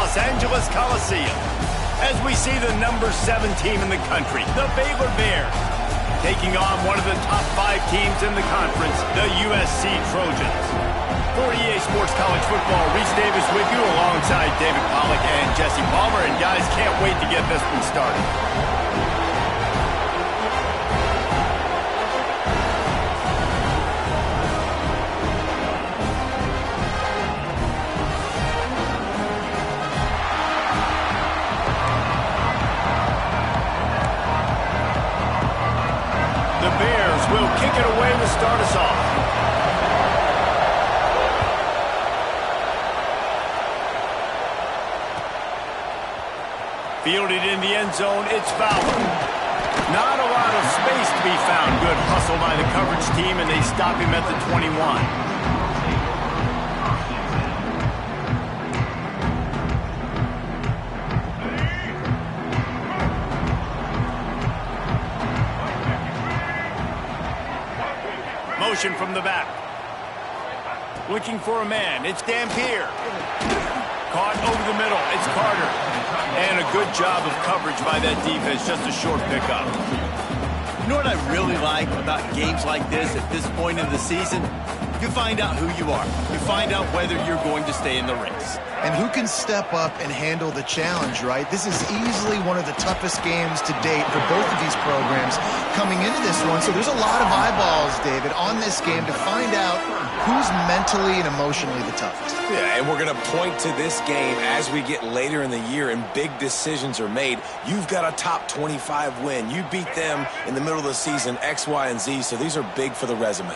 Los Angeles Coliseum as we see the number 7 team in the country, the Baylor Bears, taking on one of the top 5 teams in the conference, the USC Trojans. For EA Sports College Football, Reese Davis with you alongside David Pollack and Jesse Palmer. And guys, can't wait to get this one started. The Bears will kick it away to start us off. Fielded in the end zone, it's Fowler. Not a lot of space to be found. Good hustle by the coverage team, and they stop him at the 21. Motion from the back. Looking for a man. It's Dampier. Caught over the middle. It's Carter. And a good job of coverage by that defense. Just a short pickup. You know what I really like about games like this at this point in the season? You find out who you are. You find out whether you're going to stay in the race. And who can step up and handle the challenge, right? This is easily one of the toughest games to date for both of these programs coming into this one. So there's a lot of eyeballs, David, on this game to find out who's mentally and emotionally the toughest. Yeah, and we're going to point to this game as we get later in the year and big decisions are made. You've got a top 25 win. You beat them in the middle of the season, X, Y, and Z, so these are big for the resume.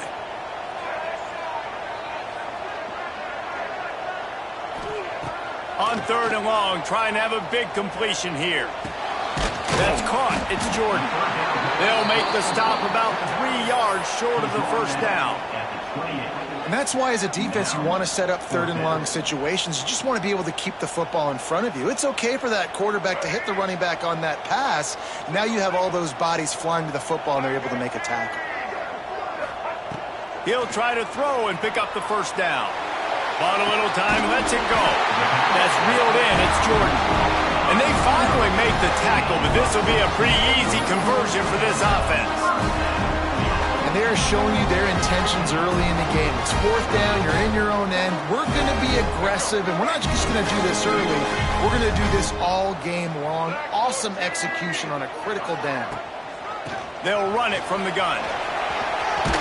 On 3rd and long, trying to have a big completion here. That's caught. It's Jordan. They'll make the stop about 3 yards short of the first down. And that's why as a defense you want to set up 3rd and long situations. You just want to be able to keep the football in front of you. It's okay for that quarterback to hit the running back on that pass. Now you have all those bodies flying to the football and they're able to make a tackle. He'll try to throw and pick up the first down. Bought a little time, lets it go. That's reeled in, it's Jordan. And they finally make the tackle, but this will be a pretty easy conversion for this offense. And they're showing you their intentions early in the game. It's 4th down, you're in your own end. We're going to be aggressive, and we're not just going to do this early. We're going to do this all game long. Awesome execution on a critical down. They'll run it from the gun.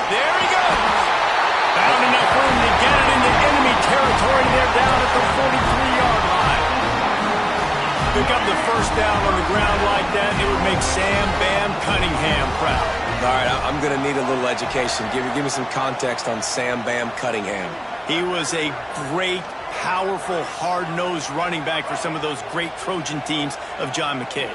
There he goes. Found enough room to get it into enemy territory. They're down at the 43-yard line. Pick up the first down on the ground like that, it would make Sam Bam Cunningham proud. All right, I'm going to need a little education. Give me some context on Sam Bam Cunningham. He was a great, powerful, hard-nosed running back for some of those great Trojan teams of John McKay.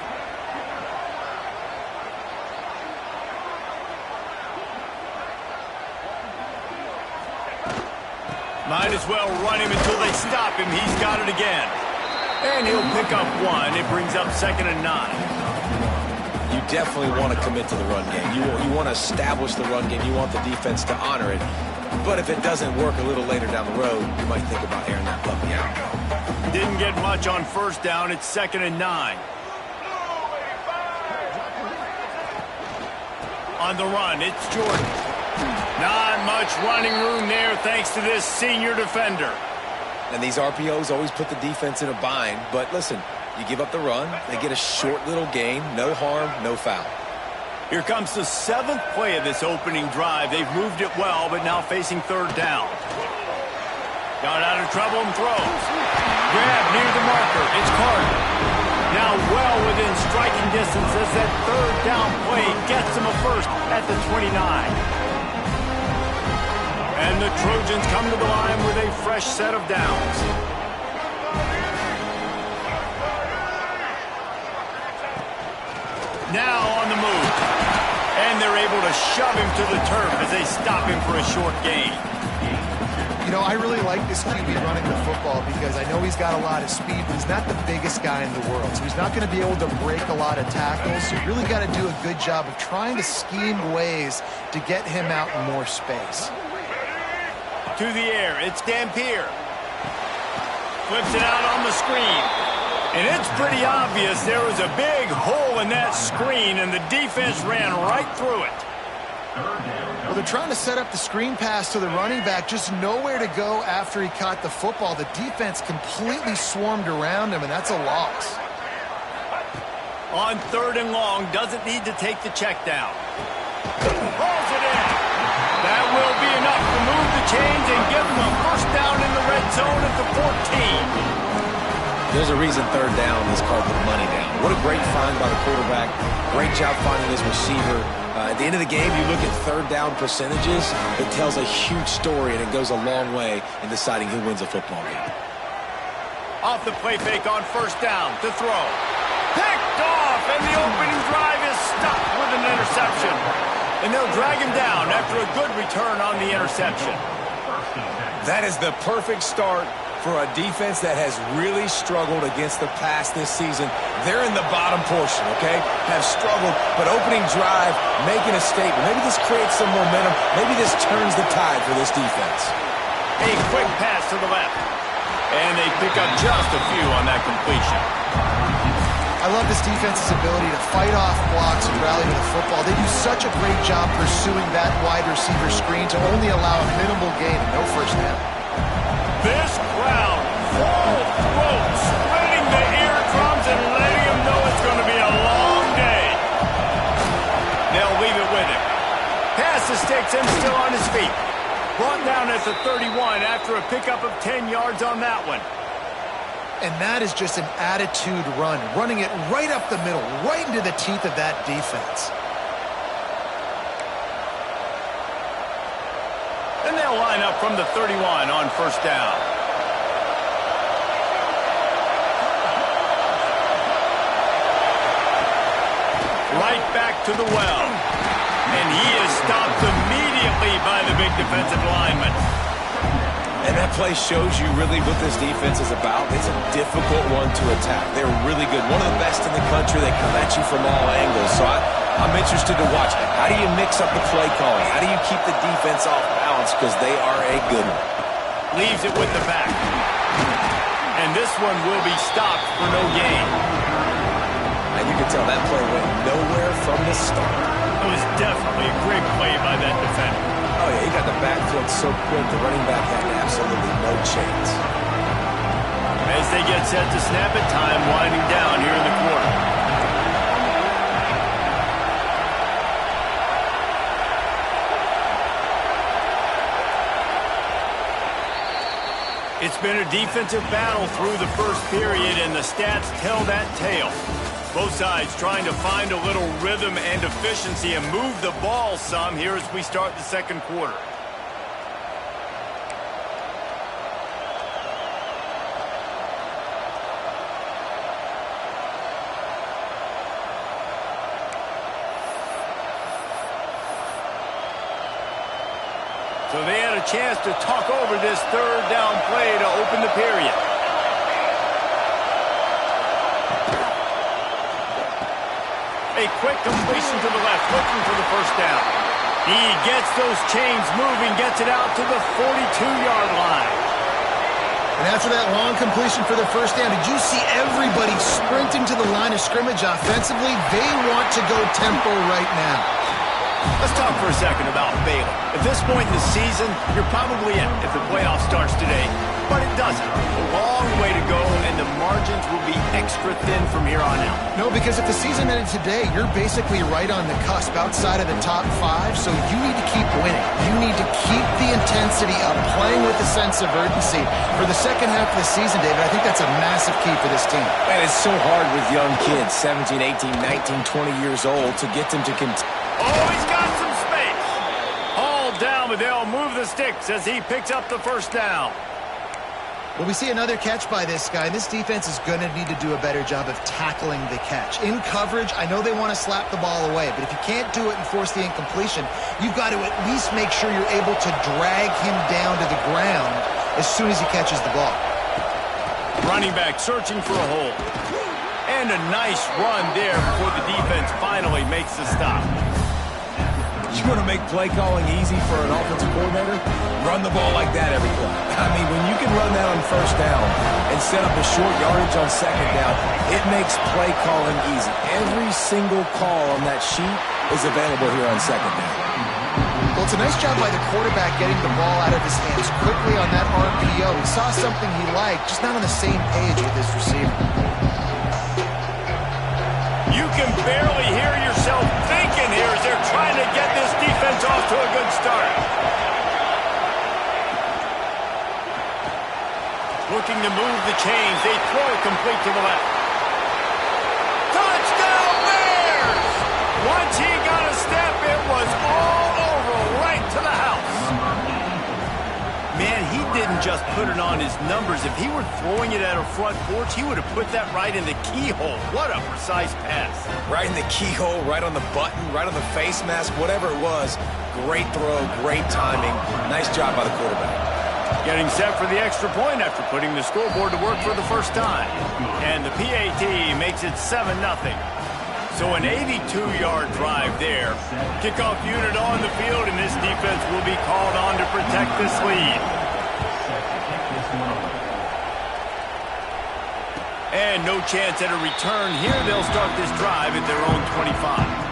Might as well run him until they stop him. He's got it again. And he'll pick up 1. It brings up 2nd and 9. You definitely want to commit to the run game. You want to establish the run game. You want the defense to honor it. But if it doesn't work a little later down the road, you might think about airing that puppy out. Didn't get much on 1st down. It's 2nd and 9. On the run, it's Jordan. Not much running room there thanks to this senior defender. And these RPOs always put the defense in a bind. But listen, you give up the run, they get a short little gain, no harm, no foul. Here comes the 7th play of this opening drive. They've moved it well, but now facing 3rd down. Got out of trouble and throws. Grab near the marker. It's Carter. Now well within striking distance as that 3rd down play gets him a first at the 29. And the Trojans come to the line with a fresh set of downs. Now on the move. And they're able to shove him to the turf as they stop him for a short gain. You know, I really like this QB running the football because I know he's got a lot of speed, but he's not the biggest guy in the world. So he's not going to be able to break a lot of tackles. So you really got to do a good job of trying to scheme ways to get him out in more space. To the air, it's Dampier. flips it out on the screen. And it's pretty obvious there was a big hole in that screen, and the defense ran right through it. Well, they're trying to set up the screen pass to the running back, just nowhere to go after he caught the football. The defense completely swarmed around him, and that's a loss. On 3rd and long, doesn't need to take the check down. Pulls it in. That will be enough to move the chains and give them a first down in the red zone at the 14. There's a reason 3rd down is called the money down. What a great find by the quarterback. Great job finding his receiver. At the end of the game, you look at 3rd down percentages. It tells a huge story, and it goes a long way in deciding who wins a football game. Off the play fake on 1st down to throw. Picked off, and the opening drive is stopped with an interception. And they'll drag him down after a good return on the interception. That is the perfect start for a defense that has really struggled against the pass this season. They're in the bottom portion, okay? Have struggled, but opening drive, making a statement. Maybe this creates some momentum. Maybe this turns the tide for this defense. A quick pass to the left. And they pick up just a few on that completion. I love this defense's ability to fight off blocks and rally to the football. They do such a great job pursuing that wide receiver screen to only allow a minimal gain and no first down. This crowd, full throat, splitting the eardrums and letting them know it's going to be a long day. They'll leave it with him. Pass the sticks and still on his feet. Brought down at the 31 after a pickup of 10 yards on that one. And that is just an attitude run, running it right up the middle, right into the teeth of that defense. And they'll line up from the 31 on 1st down. Right back to the well. And he is stopped immediately by the big defensive lineman. And that play shows you really what this defense is about. It's a difficult one to attack. They're really good. One of the best in the country. They come at you from all angles. So I'm interested to watch. How do you mix up the play calling? How do you keep the defense off balance? Because they are a good one. Leaves it with the back. And this one will be stopped for no gain. And you can tell that play went nowhere from the start. It was definitely a great play by that defender. Oh, yeah, he got the backfield so quick, the running back had absolutely no chance. As they get set to snap it, time winding down here in the quarter. It's been a defensive battle through the first period, and the stats tell that tale. Both sides trying to find a little rhythm and efficiency and move the ball some here as we start the 2nd quarter. So they had a chance to talk over this 3rd down play to open the period. A quick completion to the left, looking for the first down. He gets those chains moving, gets it out to the 42-yard line. And after that long completion for the first down, did you see everybody sprinting to the line of scrimmage offensively? They want to go tempo right now. Let's talk for a second about Baylor. At this point in the season, you're probably in if the playoff starts today, but it doesn't. A long way to go, and the margins will be extra thin from here on out. No, because if the season ended today, you're basically right on the cusp outside of the top 5, so you need to keep winning. You need to keep the intensity up, playing with a sense of urgency. For the second half of the season, David, I think that's a massive key for this team. And it's so hard with young kids, 17, 18, 19, 20 years old, to get them to continue. Oh, he's got some space. Hauled down, but they'll move the sticks as he picks up the first down. Well, we see another catch by this guy. This defense is going to need to do a better job of tackling the catch. In coverage, I know they want to slap the ball away, but if you can't do it and force the incompletion, you've got to at least make sure you're able to drag him down to the ground as soon as he catches the ball. Running back searching for a hole. And a nice run there before the defense finally makes the stop. You want to make play calling easy for an offensive coordinator? Run the ball like that every play. I mean, when you can run that on first down and set up a short yardage on second down, it makes play calling easy. Every single call on that sheet is available here on second down. Well, it's a nice job by the quarterback getting the ball out of his hands quickly on that RPO. He saw something he liked, just not on the same page with his receiver. You can barely hear yourself thinking here as they're trying to get this defense off to a good start. Looking to move the chains. They throw it complete to the left. Touchdown Bears! Once he got a step, it was all over, right to the house. Man, he didn't just put it on his numbers. If he were throwing it at a front porch, he would have put that right in the keyhole. What a precise pass. Right in the keyhole, right on the button, right on the face mask, whatever it was. Great throw, great timing. Nice job by the quarterback. Getting set for the extra point after putting the scoreboard to work for the first time. And the PAT makes it 7-0. So an 82-yard drive there. Kickoff unit on the field, and this defense will be called on to protect this lead. And no chance at a return here. They'll start this drive at their own 25.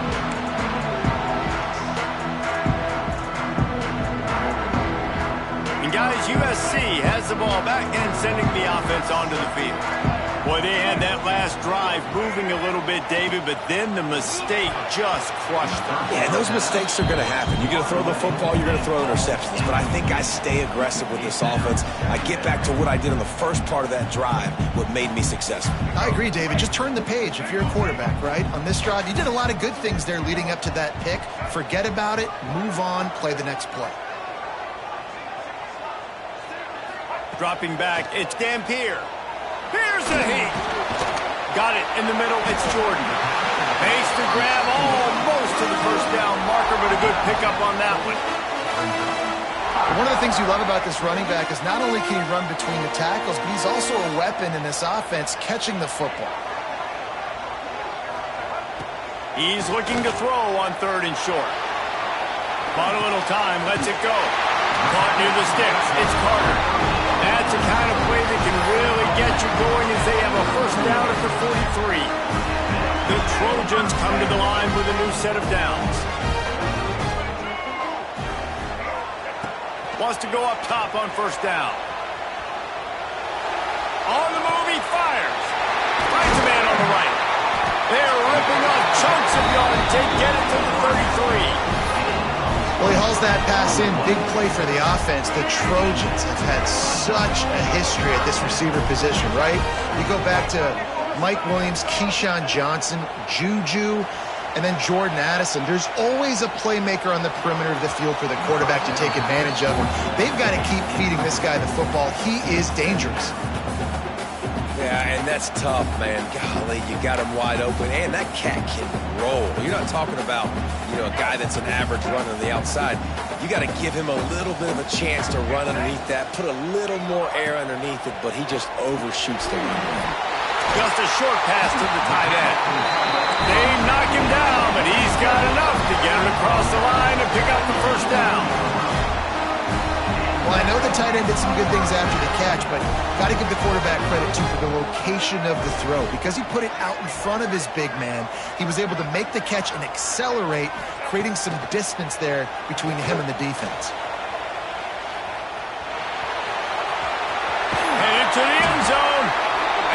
Guys, USC has the ball back and sending the offense onto the field. Boy, they had that last drive moving a little bit, David, but then the mistake just crushed them. Yeah, and those mistakes are going to happen. You're going to throw the football, you're going to throw interceptions. But I think I stay aggressive with this offense. I get back to what I did on the first part of that drive, what made me successful. I agree, David. Just turn the page if you're a quarterback, right? On this drive, you did a lot of good things there leading up to that pick. Forget about it, move on, play the next play. Dropping back, it's Dampier. Here's a heat. Got it in the middle, it's Jordan. Makes the grab almost to the first down marker, but a good pickup on that one. One of the things you love about this running back is not only can he run between the tackles, but he's also a weapon in this offense catching the football. He's looking to throw on 3rd and short. Bought a little time, lets it go. Caught near the sticks, it's Carter. That's the kind of play that can really get you going as they have a first down at the 43. The Trojans come to the line with a new set of downs. Wants to go up top on first down. On the move, he fires. Finds a man on the right. They're ripping off chunks of yardage. They get it to the 33. Well, he hauls that pass in. Big play for the offense. The Trojans have had such a history at this receiver position, right? You go back to Mike Williams, Keyshawn Johnson, Juju, and then Jordan Addison. There's always a playmaker on the perimeter of the field for the quarterback to take advantage of. And they've got to keep feeding this guy the football. He is dangerous. Yeah, and that's tough, man. Golly, you got him wide open, and that cat can roll. You're not talking about, a guy that's an average runner on the outside. You got to give him a little bit of a chance to run underneath that, put a little more air underneath it, but he just overshoots the run. Just a short pass to the tight end. They knock him down, but he's got enough to get him across the line and pick up the first down. Well, I know the tight end did some good things after the catch, but got to give the quarterback credit, too, for the location of the throw. Because he put it out in front of his big man, he was able to make the catch and accelerate, creating some distance there between him and the defense. Headed to the end zone,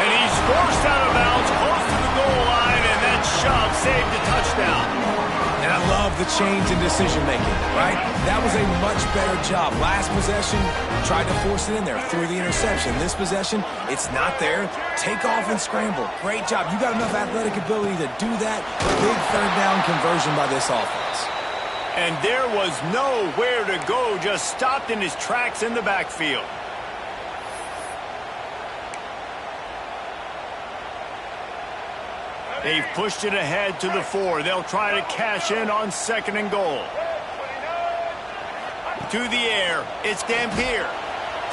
and he's forced out of bounds close to the goal line, and that shove saved a touchdown. And I love the change in decision-making, right? That was a much better job. Last possession, tried to force it in there, threw the interception. This possession, it's not there. Take off and scramble. Great job. You got enough athletic ability to do that. Big third down conversion by this offense. And there was nowhere to go, just stopped in his tracks in the backfield. They've pushed it ahead to the 4. They'll try to cash in on 2nd and goal. To the air, it's Dampier.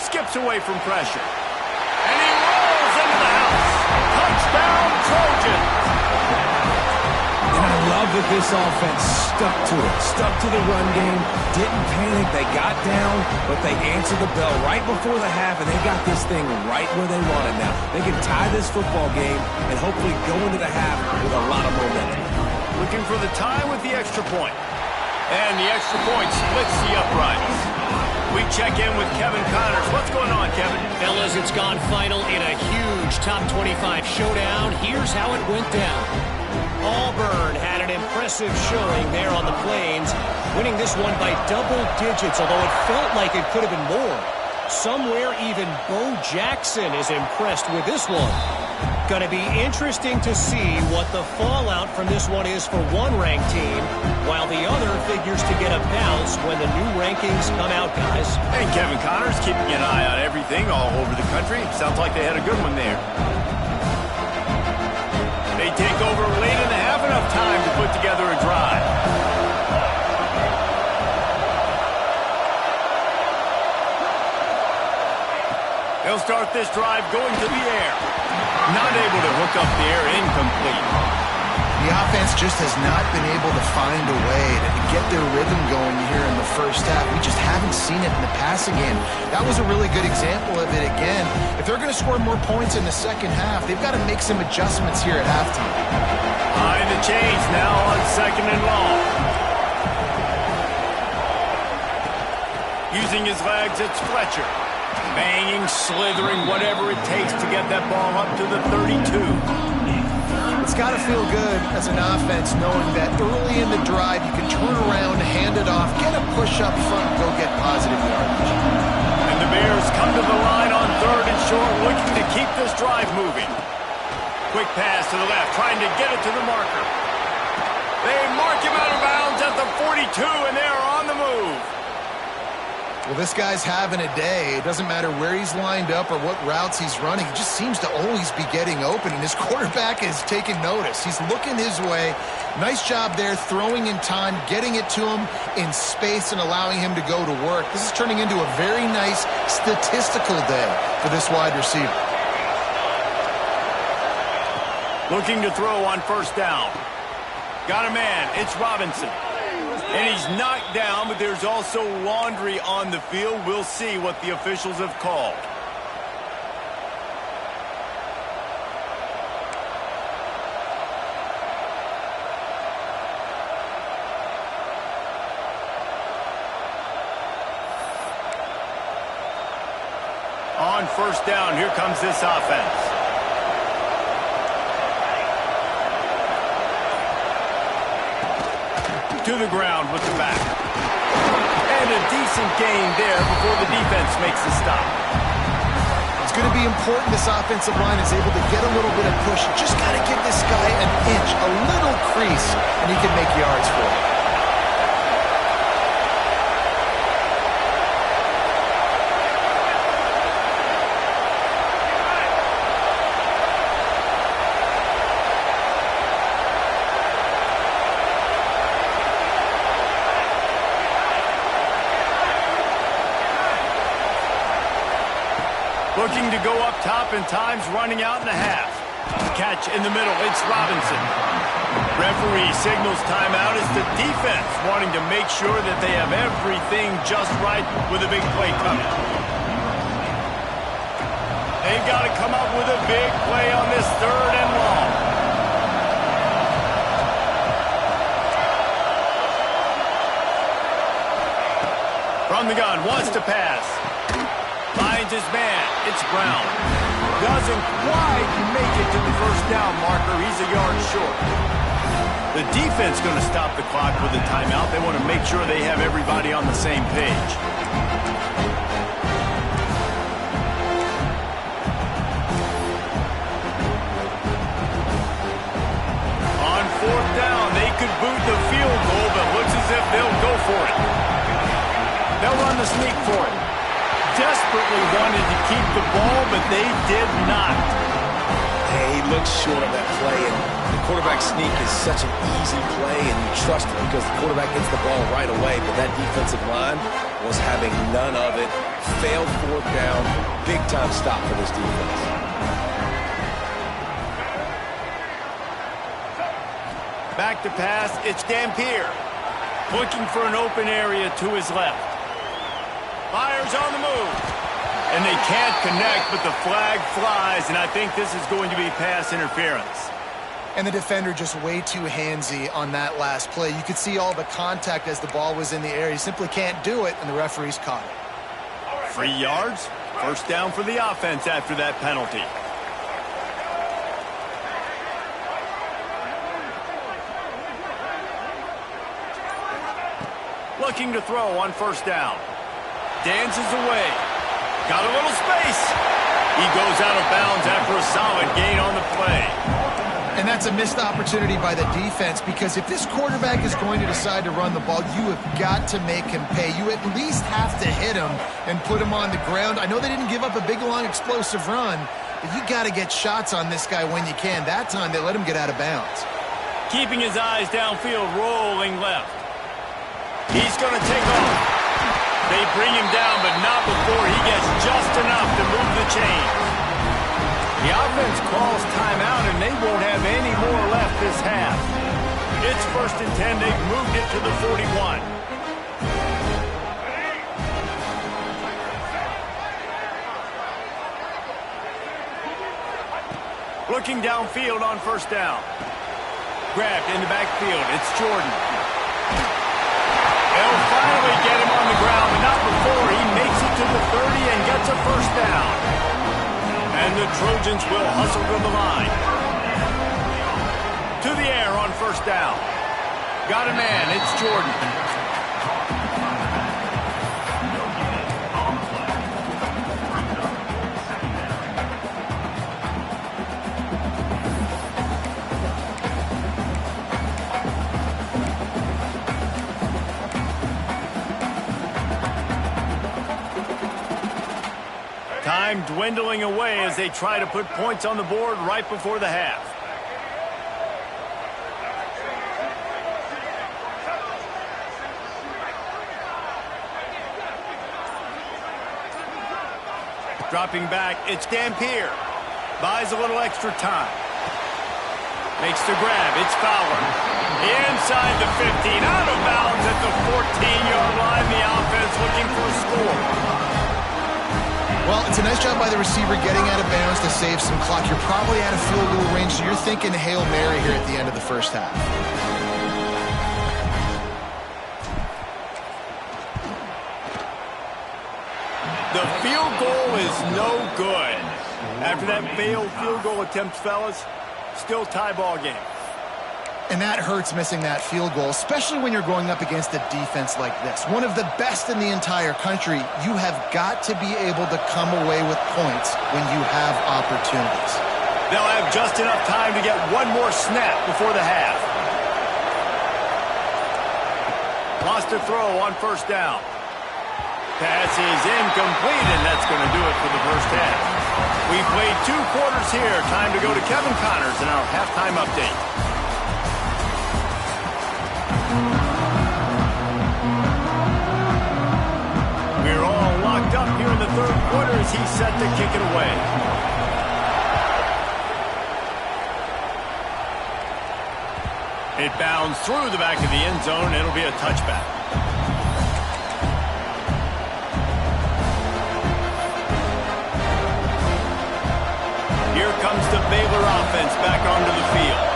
Skips away from pressure. And he rolls into the house. Touchdown, Trojans! And I love that this offense stuck to the run game, didn't panic. They got down, but they answered the bell right before the half, and they got this thing right where they want it now. They can tie this football game and hopefully go into the half with a lot of momentum. Looking for the tie with the extra point. And the extra point splits the uprights. We check in with Kevin Connors. What's going on, Kevin? Fellas, it's gone final in a huge top 25 showdown. Here's how it went down. Auburn had an impressive showing there on the Plains, winning this one by double digits, although it felt like it could have been more. Somewhere even Bo Jackson is impressed with this one. Going to be interesting to see what the fallout from this one is for one ranked team, while the other figures to get a bounce when the new rankings come out, guys. And Kevin Connors keeping an eye on everything all over the country. Sounds like they had a good one there. They take over late in the half, enough time to put together a drive. They'll start this drive going to the air. Not able to hook up the air, incomplete. The offense just has not been able to find a way to get their rhythm going here in the first half. We just haven't seen it in the passing game. That was a really good example of it again. If they're going to score more points in the second half, they've got to make some adjustments here at halftime. Behind the chains now on 2nd and long. Using his legs, it's Fletcher. Banging, slithering, whatever it takes to get that ball up to the 32. It's got to feel good as an offense knowing that early in the drive you can turn around, hand it off, get a push up front, and go get positive yardage. And the Bears come to the line on 3rd and short, looking to keep this drive moving. Quick pass to the left, trying to get it to the marker. They mark him out of bounds at the 42, and they are on the move. Well, this guy's having a day. It doesn't matter where he's lined up or what routes he's running. He just seems to always be getting open, and his quarterback is taking notice. He's looking his way. Nice job there, throwing in time, getting it to him in space and allowing him to go to work. This is turning into a very nice statistical day for this wide receiver. Looking to throw on 1st down. Got a man. It's Robinson. And he's knocked down, but there's also laundry on the field. We'll see what the officials have called. On 1st down, here comes this offense. To the ground with the back. And a decent gain there before the defense makes the stop. It's going to be important this offensive line is able to get a little bit of push. Just got to give this guy an inch, a little crease, and he can make yards for it. Looking to go up top, and time's running out in the half. Catch in the middle, it's Robinson. Referee signals timeout as the defense wanting to make sure that they have everything just right with a big play coming. They've got to come up with a big play on this 3rd and long. From the gun, wants to pass. Finds his man. It's Brown. Doesn't quite make it to the 1st down marker. He's a yard short. The defense going to stop the clock with a timeout. They want to make sure they have everybody on the same page. On 4th down, they could boot the field goal, but looks as if they'll go for it. They'll run the sneak for it. Desperately wanted to keep the ball, but they did not. He looks short of that play, and the quarterback sneak is such an easy play, and you trust it because the quarterback gets the ball right away, but that defensive line was having none of it. Failed 4th down. Big-time stop for this defense. Back to pass, it's Dampier. Looking for an open area to his left. Fires on the move. And they can't connect, but the flag flies, and I think this is going to be pass interference. And the defender just way too handsy on that last play. You could see all the contact as the ball was in the air. He simply can't do it, and the referee's caught it. 3 yards. First down for the offense after that penalty. Looking to throw on first down. Dances away. Got a little space. He goes out of bounds after a solid gain on the play. And that's a missed opportunity by the defense, because if this quarterback is going to decide to run the ball, you have got to make him pay. You at least have to hit him and put him on the ground. I know they didn't give up a big, long, explosive run, but you got to get shots on this guy when you can. That time, they let him get out of bounds. Keeping his eyes downfield, rolling left. He's going to take off. They bring him down, but not before he gets just enough to move the chains. The offense calls timeout, and they won't have any more left this half. It's 1st and 10. They've moved it to the 41. Looking downfield on first down. Grabbed in the backfield. It's Jordan. They'll finally get him on the ground, but not before he makes it to the 30 and gets a first down. And the Trojans will hustle to the line. To the air on first down. Got a man, it's Jordan. Time dwindling away as they try to put points on the board right before the half. Dropping back, it's Dampier. Buys a little extra time. Makes the grab, it's Fowler. Inside the 15, out of bounds at the 14-yard line. The offense looking for a score. Well, it's a nice job by the receiver getting out of bounds to save some clock. You're probably out of field goal range, so you're thinking Hail Mary here at the end of the first half. The field goal is no good. After that failed field goal attempt, fellas, still tie ball game. And that hurts, missing that field goal, especially when you're going up against a defense like this. One of the best in the entire country. You have got to be able to come away with points when you have opportunities. They'll have just enough time to get one more snap before the half. Lost a throw on first down. Pass is incomplete, and that's going to do it for the first half. We played 2 quarters here. Time to go to Kevin Connors in our halftime update. We're all locked up here in the third quarter as he's set to kick it away. It bounds through the back of the end zone. It'll be a touchback. Here comes the Baylor offense back onto the field.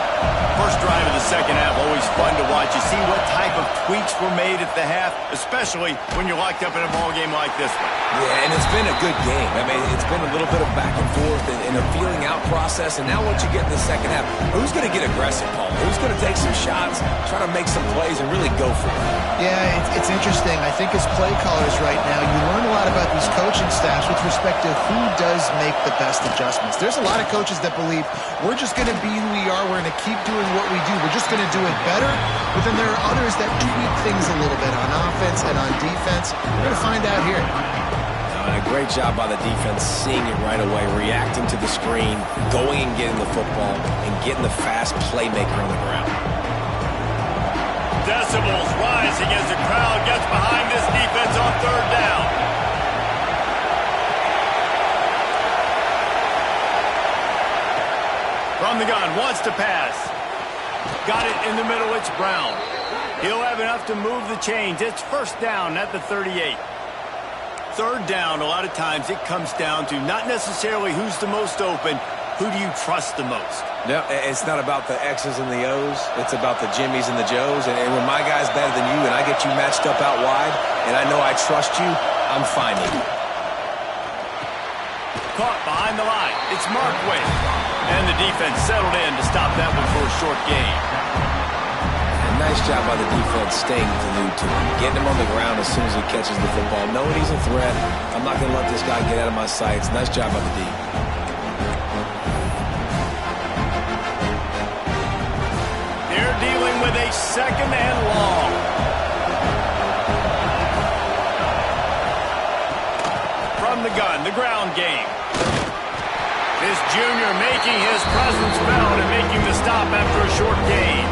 First drive of the second half, always fun to watch. You see what type of tweaks were made at the half, especially when you're locked up in a ball game like this one. Yeah, and it's been a good game. I mean, it's been a little bit of back and forth and a feeling out process. And now once you get in the second half, who's going to get aggressive, Paul? Who's going to take some shots, try to make some plays, and really go for it? Yeah, it's interesting. I think as play callers right now, you learn a lot about these coaching staffs with respect to who does make the best adjustments. There's a lot of coaches that believe we're just going to be who we are. We're going to keep doing what we do. We're just going to do it better. But then there are others that tweak things a little bit on offense and on defense. We're going to find out here. And a great job by the defense, seeing it right away, reacting to the screen, going and getting the football, and getting the fast playmaker on the ground. Decibels rising as the crowd gets behind this defense on third down. From the gun, wants to pass. Got it in the middle. It's Brown. He'll have enough to move the chains. It's first down at the 38. Third down, a lot of times it comes down to not necessarily who's the most open, who do you trust the most? No, it's not about the X's and the O's. It's about the Jimmies and the Joes. And when my guy's better than you and I get you matched up out wide and I know I trust you, I'm finding you. Caught behind the line. It's Markway. And the defense settled in to stop that one for a short gain. And nice job by the defense staying glued to him. Getting him on the ground as soon as he catches the football. Knowing he's a threat. I'm not going to let this guy get out of my sights. Nice job by the D. They're dealing with a second and long. From the gun, the ground game. This junior making his presence felt and making the stop after a short gain.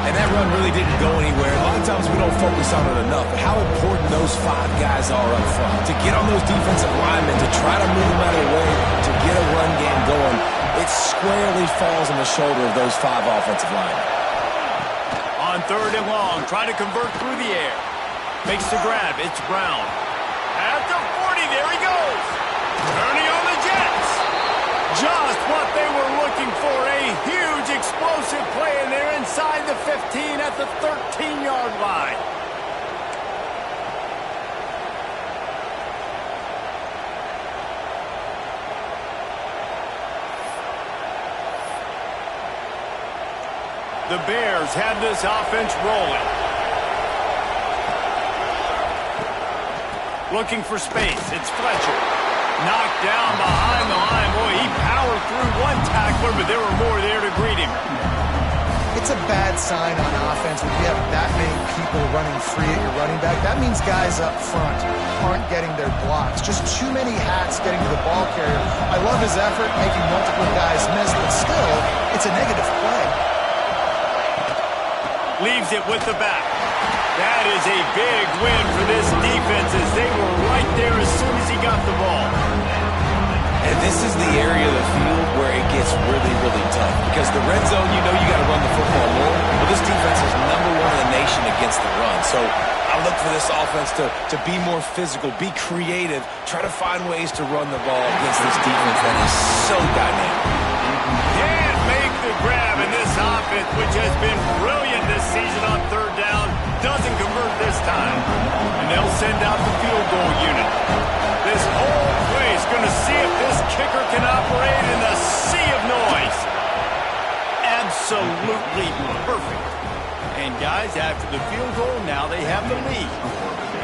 And that run really didn't go anywhere. A lot of times we don't focus on it enough, but how important those 5 guys are up front. To get on those defensive linemen, to try to move them out of the way, to get a run game going, it squarely falls on the shoulder of those 5 offensive linemen. On third and long, try to convert through the air. Makes the grab. It's Brown. At the 40, there he goes. Turning on the Jets. Just what they were looking for. A huge explosive play, and they're inside the 15 at the 13-yard line. The Bears have this offense rolling. Looking for space. It's Fletcher. Knocked down behind the line. Boy, he powered through one tackler, but there were more there to greet him. It's a bad sign on offense when you have that many people running free at your running back. That means guys up front aren't getting their blocks. Just too many hats getting to the ball carrier. I love his effort, making multiple guys miss, but still, it's a negative play. Leaves it with the back. That is a big win for this defense as they were right there as soon as he got the ball. And this is the area of the field where it gets really, really tough. Because the red zone, you know you got to run the football more. Well, this defense is #1 in the nation against the run. So I look for this offense to be more physical, be creative, try to find ways to run the ball against this defense that is so dynamic. Can't make the grab in this offense, which has been brilliant this season on third down. Doesn't convert this time. And they'll send out the field goal unit. This whole place going to see if this kicker can operate in the sea of noise. Absolutely perfect. And guys, after the field goal, now they have the lead.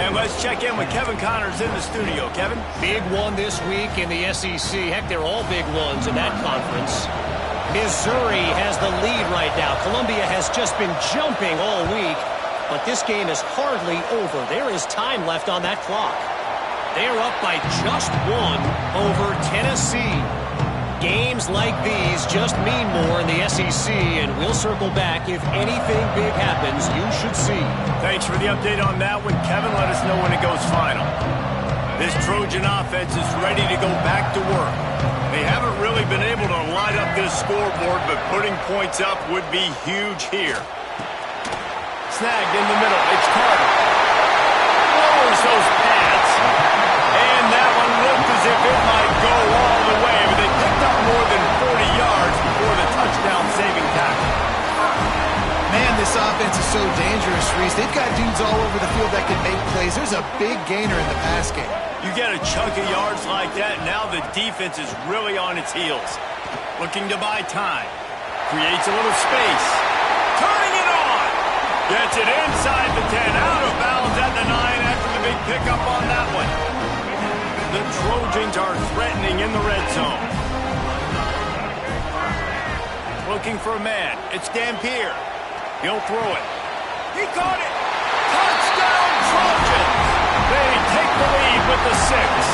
And let's check in with Kevin Connors in the studio. Kevin? Big one this week in the SEC. Heck, they're all big ones in that conference. Missouri has the lead right now. Columbia has just been jumping all week. But this game is hardly over. There is time left on that clock. They're up by just 1 over Tennessee. Games like these just mean more in the SEC, and we'll circle back. If anything big happens, you should see. Thanks for the update on that one, Kevin. Let us know when it goes final. This Trojan offense is ready to go back to work. They haven't really been able to light up this scoreboard, but putting points up would be huge here. Snagged in the middle. It's Carter. Lowers those pads. And that one looked as if it might go all the way, but they picked up more than 40 yards before the touchdown-saving tackle. Man, this offense is so dangerous, Reese. They've got dudes all over the field that can make plays. There's a big gainer in the pass game. You get a chunk of yards like that, now the defense is really on its heels. Looking to buy time. Creates a little space. Turning it on. Gets it inside the 10. Out of bounds at the 9 after the big pickup on that one. The Trojans are threatening in the red zone. Looking for a man. It's Dampier. He'll throw it. He caught it. Touchdown, Trojans. They take the lead with the 6.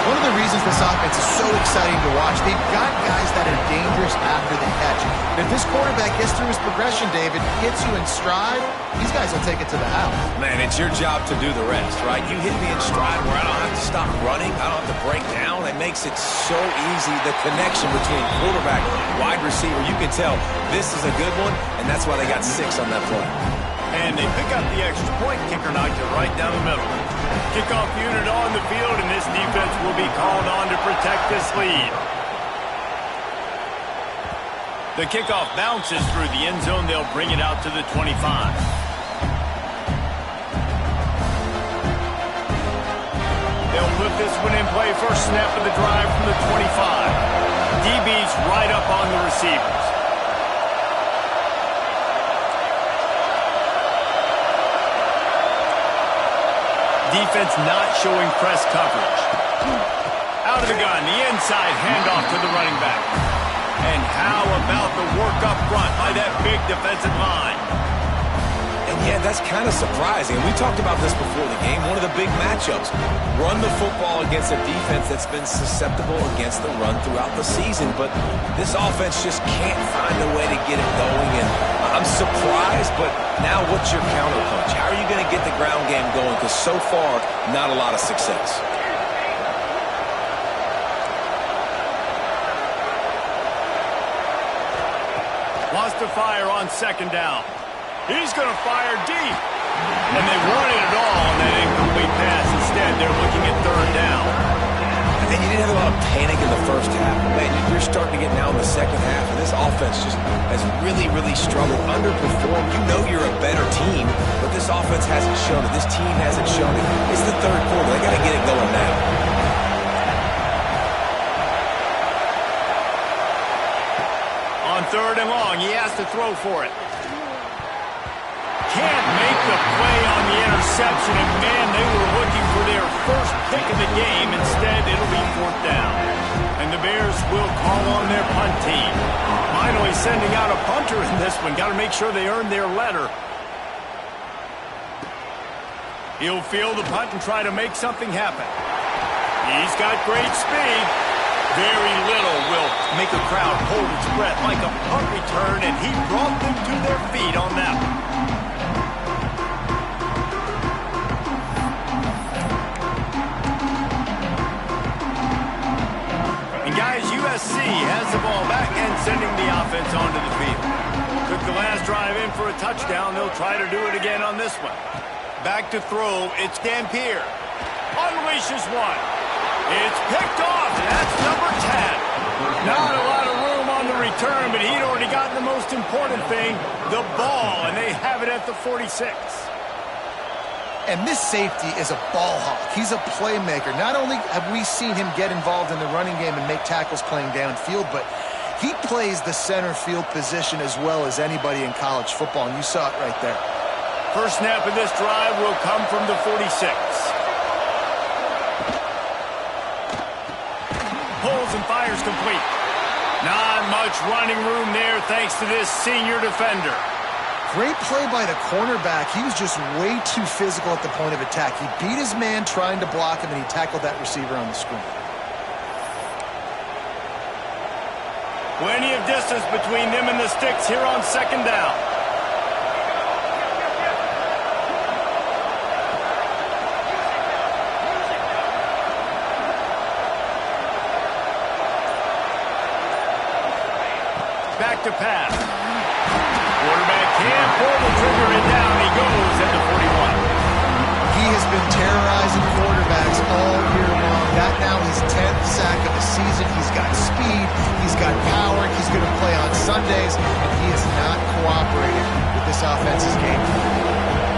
One of of the reasons this offense is so exciting to watch. They've got guys that are dangerous after the catch. But if this quarterback gets through his progression, David, hits you in stride, these guys will take it to the house. Man, it's your job to do the rest, right? You hit me in stride where I don't have to stop running. I don't have to break down. It makes it so easy. The connection between quarterback, wide receiver, you can tell this is a good one, and that's why they got 6 on that play. And they pick up the extra point. Kicker knocked it right down the middle. Kickoff unit on the field, and this defense will be called on to protect this lead. The kickoff bounces through the end zone. They'll bring it out to the 25. They'll put this one in play. First snap of the drive from the 25. DB's right up on the receivers. Defense not showing press coverage. Out of the gun, the inside handoff to the running back. And how about the work up front by that big defensive line? And yeah, that's kind of surprising. We talked about this before the game. One of the big matchups. Run the football against a defense that's been susceptible against the run throughout the season. But this offense just can't find a way to get it going. And I'm surprised, but now what's your counterpunch? How are you going to get the ground game going? Because so far, not a lot of success. Wants to fire on second down. He's going to fire deep. And they wanted it all on that incomplete pass. Instead, they're looking at third down. And you didn't have a lot of panic in the first half. Man, you're starting to get now in the second half, and this offense just has really, really struggled, underperformed. You know you're a better team, but this offense hasn't shown it. This team hasn't shown it. It's the third quarter. They got to get it going now. On third and long, he has to throw for it. Can't make the play on the interception, and man, they were looking for their first pick of the game. Instead, it'll be fourth down. And the Bears will call on their punt team. Finally sending out a punter in this one. Got to make sure they earn their letter. He'll field the punt and try to make something happen. He's got great speed. Very little will make a crowd hold its breath like a punt return, and he brought them to their feet on that one. And guys, USC has the ball back and sending the offense onto the field. Took the last drive in for a touchdown. They'll try to do it again on this one. Back to throw. It's Dampier. Unleashes one. It's picked off. That's number 10. Not a lot of room on the return, but he'd already gotten the most important thing, the ball, and they have it at the 46. And this safety is a ball hawk. He's a playmaker. Not only have we seen him get involved in the running game and make tackles playing downfield, but he plays the center field position as well as anybody in college football, and you saw it right there. First snap of this drive will come from the 46. Pulls and fires complete. Not much running room there thanks to this senior defender. Great play by the cornerback. He was just way too physical at the point of attack. He beat his man trying to block him, and he tackled that receiver on the screen. Plenty of distance between them and the sticks here on second down. Back to pass. Quarterback can't pull the trigger, and down he goes at the 41. He has been terrorizing quarterbacks all year long. That now his 10th sack of the season. He's got speed. He's got power. He's going to play on Sundays, and he is not cooperating with this offense's game.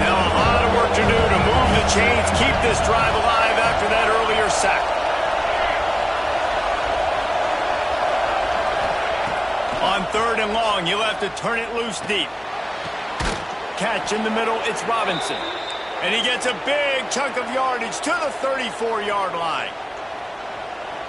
Now a lot of work to do to move the chains, keep this drive alive after that earlier sack. On third and long, you'll have to turn it loose deep. Catch in the middle, it's Robinson. And he gets a big chunk of yardage to the 34-yard line.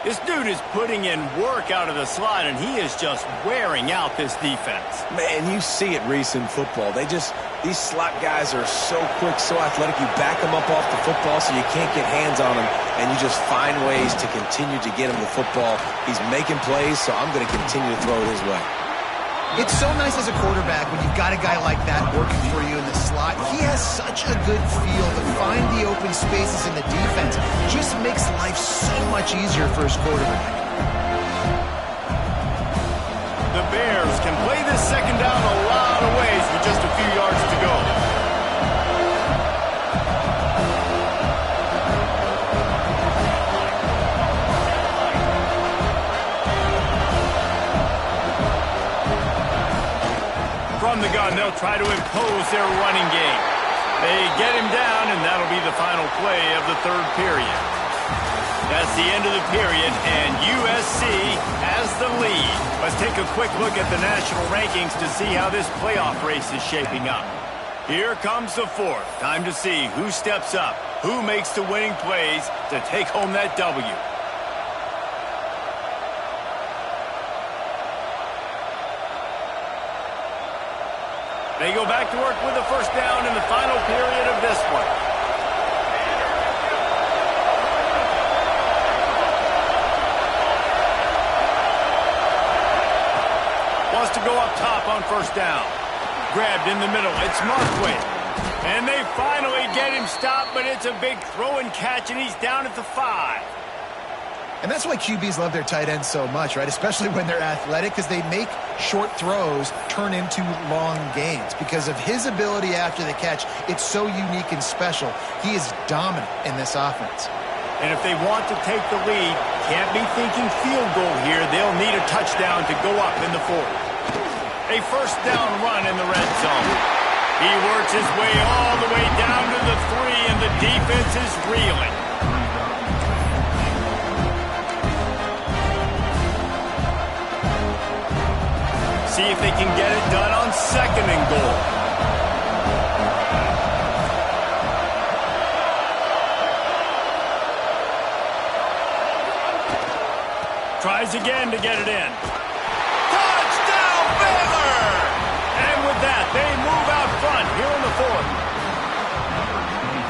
This dude is putting in work out of the slot, and he is just wearing out this defense. Man, you see it, Reese, in football. These slot guys are so quick, so athletic. You back them up off the football so you can't get hands on them, and you just find ways to continue to get him the football. He's making plays, so I'm going to continue to throw it his way. It's so nice as a quarterback when you've got a guy like that working for you in the slot. He has such a good feel to find the open spaces in the defense. Just makes life so much easier for his quarterback. The Bears can play this second down a lot of ways with just a few yards to go. From the gun, they'll try to impose their running game. They get him down, and that'll be the final play of the third period. That's the end of the period, and USC has the lead. Let's take a quick look at the national rankings to see how this playoff race is shaping up. Here comes the fourth. Time to see who steps up, who makes the winning plays to take home that W. They go back to work with a first down in the final period of this one. Wants to go up top on first down. Grabbed in the middle. It's Markway. And they finally get him stopped, but it's a big throw and catch, and he's down at the 5. And that's why QBs love their tight ends so much, right? Especially when they're athletic, because they make short throws turn into long gains. Because of his ability after the catch, it's so unique and special. He is dominant in this offense. And if they want to take the lead, can't be thinking field goal here. They'll need a touchdown to go up in the fourth. A first down run in the red zone. He works his way all the way down to the 3, and the defense is reeling. See if they can get it done on second and goal. Tries again to get it in. Touchdown, Baylor! And with that, they move out front here in the fourth.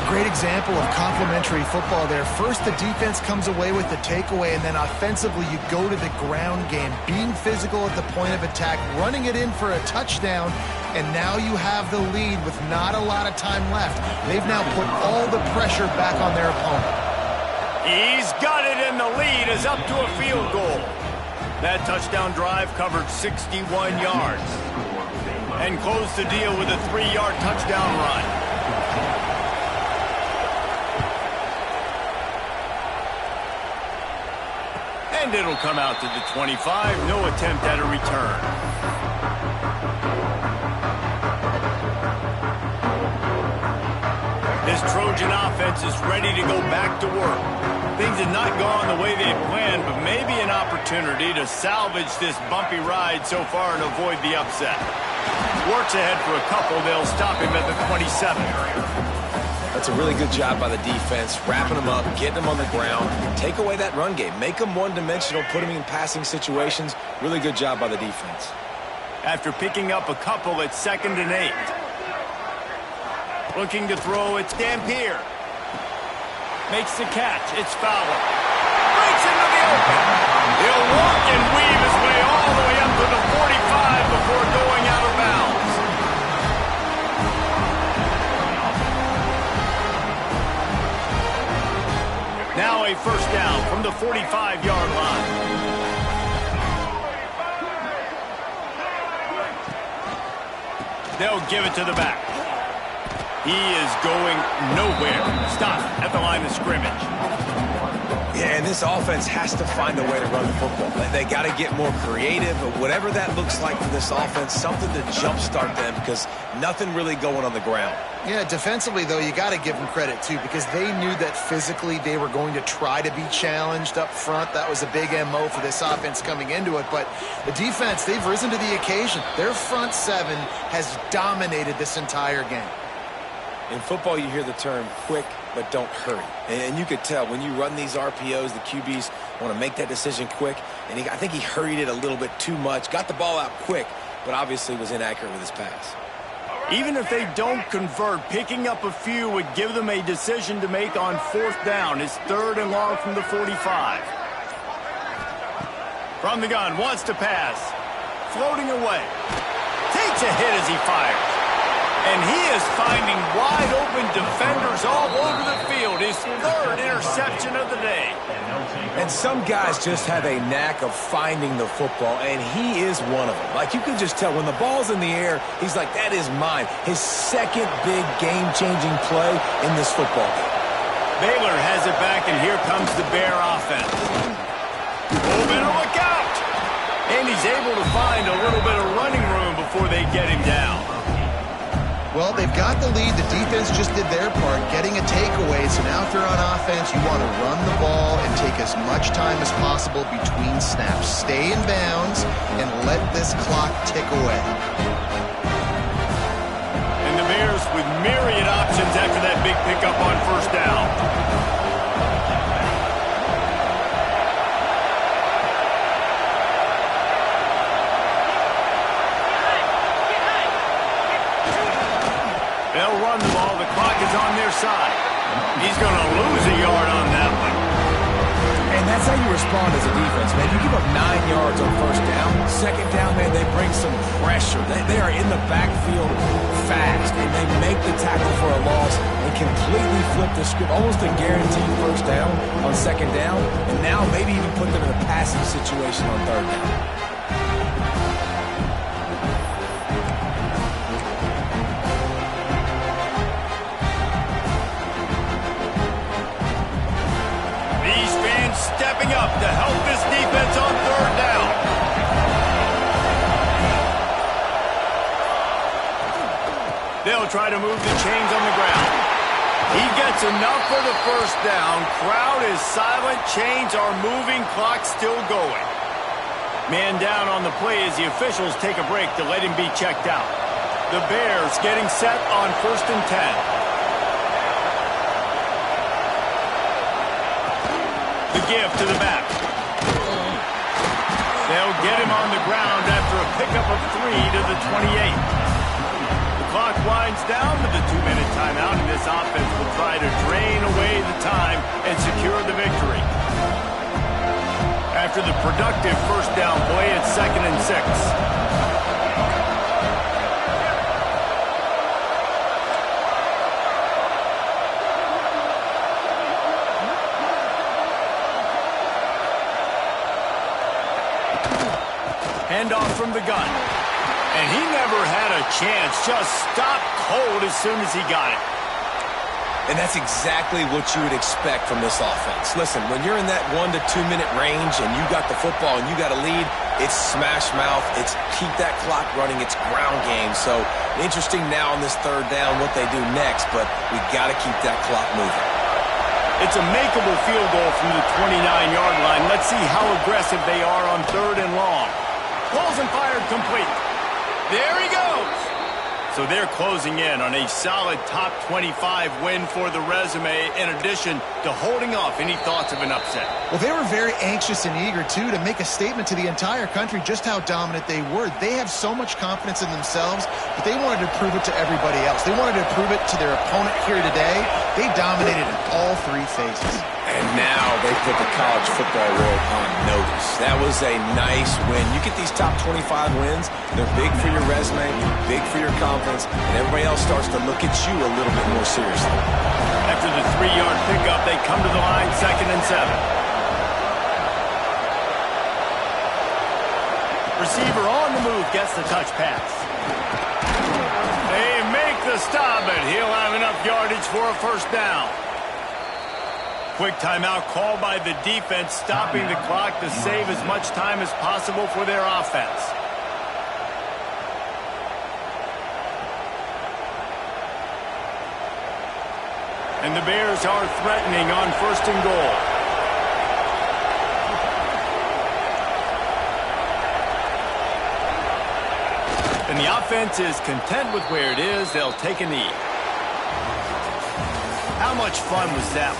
Great example of complementary football there. First, the defense comes away with the takeaway, and then offensively, you go to the ground game, being physical at the point of attack, running it in for a touchdown, and now you have the lead with not a lot of time left. They've now put all the pressure back on their opponent. He's got it, and the lead is up to a field goal. That touchdown drive covered 61 yards and closed the deal with a 3-yard touchdown run. And it'll come out to the 25. No attempt at a return. This Trojan offense is ready to go back to work. Things have not gone the way they had planned, but maybe an opportunity to salvage this bumpy ride so far and avoid the upset. Works ahead for a couple. They'll stop him at the 27. That's a really good job by the defense, wrapping them up, getting them on the ground. Take away that run game. Make them one-dimensional, put them in passing situations. Really good job by the defense. After picking up a couple, it's 2nd and 8. Looking to throw, it's Dampier. Makes the catch, it's Fowler. Breaks into the open. He'll walk and weave his way all the way up to the 45 before going out of bounds. Now a first down from the 45-yard line. They'll give it to the back. He is going nowhere. Stop at the line of scrimmage. Yeah, and this offense has to find a way to run the football. They got to get more creative, whatever that looks like for this offense, something to jumpstart them because nothing really going on the ground. Yeah, defensively, though, you got to give them credit, too, because they knew that physically they were going to try to be challenged up front. That was a big MO for this offense coming into it. But the defense, they've risen to the occasion. Their front seven has dominated this entire game. In football, you hear the term quick but don't hurry. And you could tell when you run these RPOs, the QBs want to make that decision quick. And I think he hurried it a little bit too much, got the ball out quick, but obviously was inaccurate with his pass. Even if they don't convert, picking up a few would give them a decision to make on 4th down. It's 3rd and long from the 45. From the gun, wants to pass. Floating away. Takes a hit as he fires. And he is finding wide-open defenders all over the field. His 3rd interception of the day. And some guys just have a knack of finding the football, and he is one of them. Like, you can just tell when the ball's in the air, he's like, that is mine. His 2nd big game-changing play in this football game. Baylor has it back, and here comes the Bear offense. Oh, better look out! And he's able to find a little bit of running room before they get him down. Well, they've got the lead. The defense just did their part, getting a takeaway. So now if they're on offense, you want to run the ball and take as much time as possible between snaps. Stay in bounds and let this clock tick away. And the Bears with myriad options after that big pickup on 1st down. They'll run the ball. The clock is on their side. He's going to lose a yard on that one. And that's how you respond as a defense, man. You give up 9 yards on 1st down. 2nd down, man, they bring some pressure. They are in the backfield fast, and they make the tackle for a loss and completely flip the script. Almost a guaranteed 1st down on 2nd down, and now maybe even put them in a passing situation on 3rd down. Stepping up to help this defense on 3rd down. They'll try to move the chains on the ground. He gets enough for the 1st down. Crowd is silent. Chains are moving. Clock still going. Man down on the play as the officials take a break to let him be checked out. The Bears getting set on 1st and 10. Give to the back. They'll get him on the ground after a pickup of 3 to the 28. The clock winds down to the 2-minute timeout, and this offense will try to drain away the time and secure the victory. After the productive 1st down play, it's 2nd and 6. Handoff from the gun. And he never had a chance. Just stopped cold as soon as he got it. And that's exactly what you would expect from this offense. Listen, when you're in that 1 to 2 minute range and you got the football and you got a lead, it's smash mouth. It's keep that clock running. It's ground game. So interesting now on this 3rd down what they do next, but we got to keep that clock moving. It's a makeable field goal from the 29-yard line. Let's see how aggressive they are on 3rd and long. Pulls and fired complete. There he goes. So they're closing in on a solid top 25 win for the resume, in addition to holding off any thoughts of an upset. Well, they were very anxious and eager, too, to make a statement to the entire country just how dominant they were. They have so much confidence in themselves, but they wanted to prove it to everybody else. They wanted to prove it to their opponent here today. They dominated in all 3 phases. And now they put the college football world on notice. That was a nice win. You get these top 25 wins, they're big for your resume, big for your confidence, and everybody else starts to look at you a little bit more seriously. After the 3-yard pickup, they come to the line 2nd and 7. Receiver on the move gets the touch pass. They make the stop, but he'll have enough yardage for a 1st down. Quick timeout called by the defense, stopping the clock to save as much time as possible for their offense. And the Bears are threatening on 1st and goal. And the offense is content with where it is. They'll take a knee. How much fun was that?